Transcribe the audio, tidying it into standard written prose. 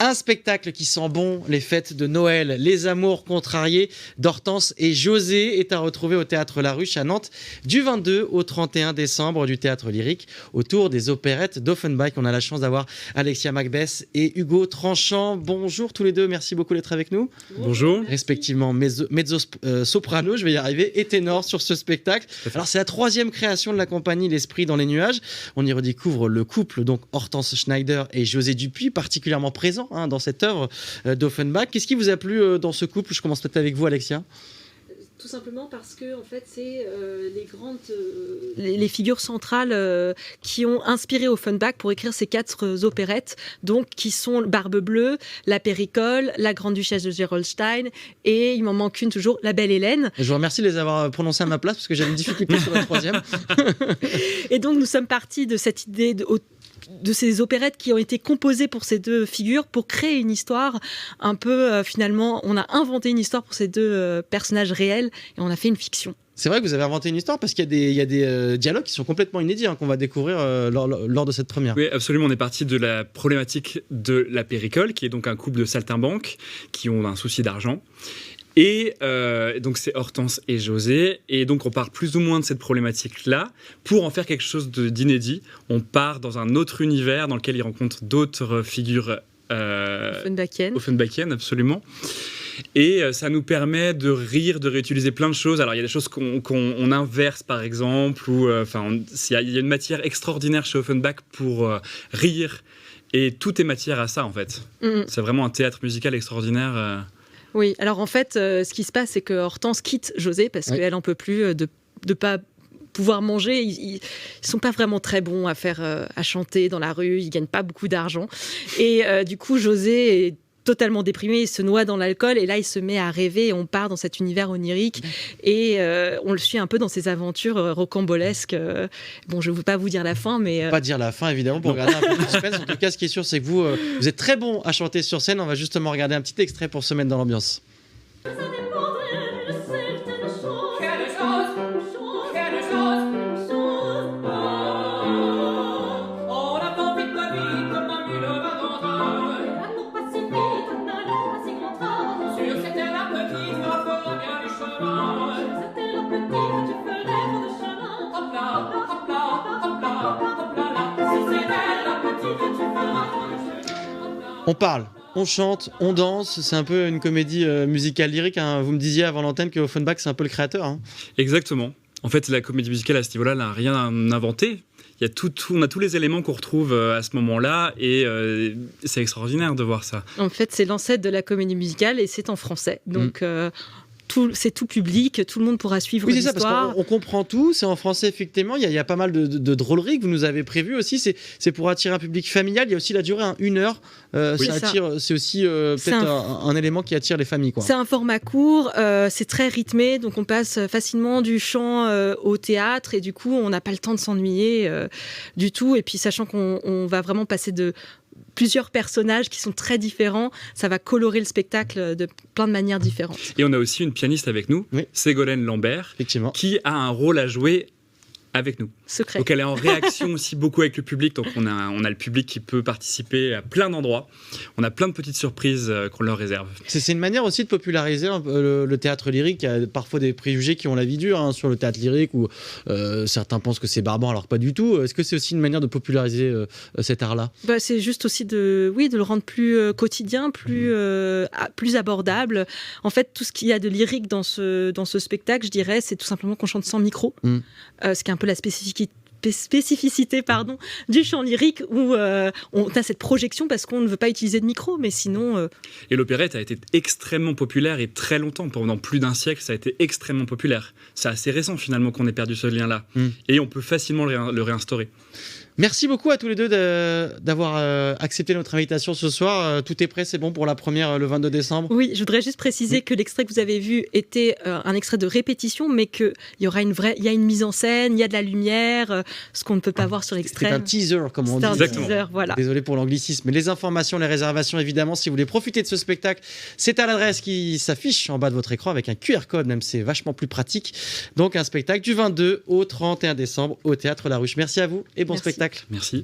Un spectacle qui sent bon les fêtes de Noël. Les amours contrariés d'Hortense et José est à retrouver au Théâtre La Ruche à Nantes du 22 au 31 décembre du Théâtre Lyrique autour des opérettes d'Offenbach. On a la chance d'avoir Alexia Macbeth et Hugo Tranchant. Bonjour tous les deux, merci beaucoup d'être avec nous. Bonjour. Respectivement mezzo-soprano, je vais y arriver, et ténor sur ce spectacle. Alors c'est la troisième création de la compagnie L'Esprit dans les nuages. On y redécouvre le couple, donc Hortense Schneider et José Dupuis, particulièrement présents dans cette œuvre d'Offenbach. Qu'est-ce qui vous a plu dans ce couple? Je commence peut-être avec vous, Alexia. Tout simplement parce que en fait, c'est les figures centrales qui ont inspiré Offenbach pour écrire ces 4 opérettes, donc qui sont Barbe Bleue, La Péricole, La Grande Duchesse de Gerolstein et il m'en manque une toujours, La Belle Hélène. Je vous remercie de les avoir prononcées à ma place parce que j'avais une difficulté sur la troisième. Et donc nous sommes partis de cette idée de ces opérettes qui ont été composées pour ces 2 figures pour créer une histoire un peu finalement, on a inventé une histoire pour ces 2 personnages réels et on a fait une fiction. C'est vrai que vous avez inventé une histoire parce qu'il y a des dialogues qui sont complètement inédits qu'on va découvrir lors de cette première. Oui, absolument. On est parti de la problématique de la Péricole, qui est donc un couple de saltimbanques qui ont un souci d'argent. Et donc c'est Hortense et José, et donc on part plus ou moins de cette problématique-là pour en faire quelque chose d'inédit. On part dans un autre univers dans lequel ils rencontrent d'autres figures Offenbachiennes, absolument. Et ça nous permet de rire, de réutiliser plein de choses. Alors il y a des choses qu'on inverse par exemple, ou il y a une matière extraordinaire chez Offenbach pour rire, et tout est matière à ça en fait. C'est vraiment un théâtre musical extraordinaire. Oui, alors en fait, ce qui se passe, c'est que Hortense quitte José parce qu'elle n'en peut plus de pas pouvoir manger. Ils sont pas vraiment très bons à chanter dans la rue, ils gagnent pas beaucoup d'argent. Et du coup, José est totalement déprimé, il se noie dans l'alcool et là il se met à rêver et on part dans cet univers onirique et on le suit un peu dans ses aventures rocambolesques. Bon, je ne veux pas vous dire la fin, mais... Pas dire la fin évidemment pour regarder un peu de suspense. En tout cas, ce qui est sûr, c'est que vous êtes très bon à chanter sur scène. On va justement regarder un petit extrait pour se mettre dans l'ambiance. On parle, on chante, on danse, c'est un peu une comédie musicale lyrique. Vous me disiez avant l'antenne que Offenbach, c'est un peu le créateur. Exactement. En fait, la comédie musicale à ce niveau-là n'a rien inventé. On a tous les éléments qu'on retrouve à ce moment-là et c'est extraordinaire de voir ça. En fait, c'est l'ancêtre de la comédie musicale et c'est en français. Donc... c'est tout public, tout le monde pourra suivre l'histoire. Oui, c'est ça, parce qu'on comprend tout, c'est en français effectivement, il y a pas mal de drôleries que vous nous avez prévues aussi, c'est pour attirer un public familial, il y a aussi la durée, 1 heure, c'est aussi peut-être un élément qui attire les familles. C'est un format court, c'est très rythmé, donc on passe facilement du chant au théâtre et du coup on n'a pas le temps de s'ennuyer du tout, et puis sachant qu'on va vraiment passer de plusieurs personnages qui sont très différents, ça va colorer le spectacle de plein de manières différentes. Et on a aussi une pianiste avec nous, Ségolène Lambert, qui a un rôle à jouer avec nous. Secret. Donc elle est en réaction aussi beaucoup avec le public, donc on a le public qui peut participer à plein d'endroits. On a plein de petites surprises qu'on leur réserve. C'est une manière aussi de populariser le théâtre lyrique. Il y a parfois des préjugés qui ont la vie dure sur le théâtre lyrique, où certains pensent que c'est barbant alors pas du tout. Est-ce que c'est aussi une manière de populariser cet art-là? C'est juste aussi de le rendre plus quotidien, plus abordable. En fait, tout ce qu'il y a de lyrique dans ce spectacle, je dirais, c'est tout simplement qu'on chante sans micro, ce qui est un peu la spécificité du chant lyrique où on a cette projection parce qu'on ne veut pas utiliser de micro, mais sinon... Et l'opérette a été extrêmement populaire et très longtemps, pendant plus d'1 siècle, ça a été extrêmement populaire. C'est assez récent finalement qu'on ait perdu ce lien-là. Et on peut facilement le réinstaurer. Merci beaucoup à tous les deux d'avoir accepté notre invitation ce soir. Tout est prêt, c'est bon pour la première le 22 décembre? Oui, je voudrais juste préciser que l'extrait que vous avez vu était un extrait de répétition, mais qu'il y aura il y a une mise en scène, il y a de la lumière, ce qu'on ne peut pas voir sur l'extrait. C'est un teaser, comme on dit. C'est un teaser, voilà. Désolé pour l'anglicisme. Mais les informations, les réservations, évidemment, si vous voulez profiter de ce spectacle, c'est à l'adresse qui s'affiche en bas de votre écran avec un QR code, même c'est vachement plus pratique. Donc un spectacle du 22 au 31 décembre au Théâtre La Ruche. Merci à vous et bon spectacle. Merci. Merci.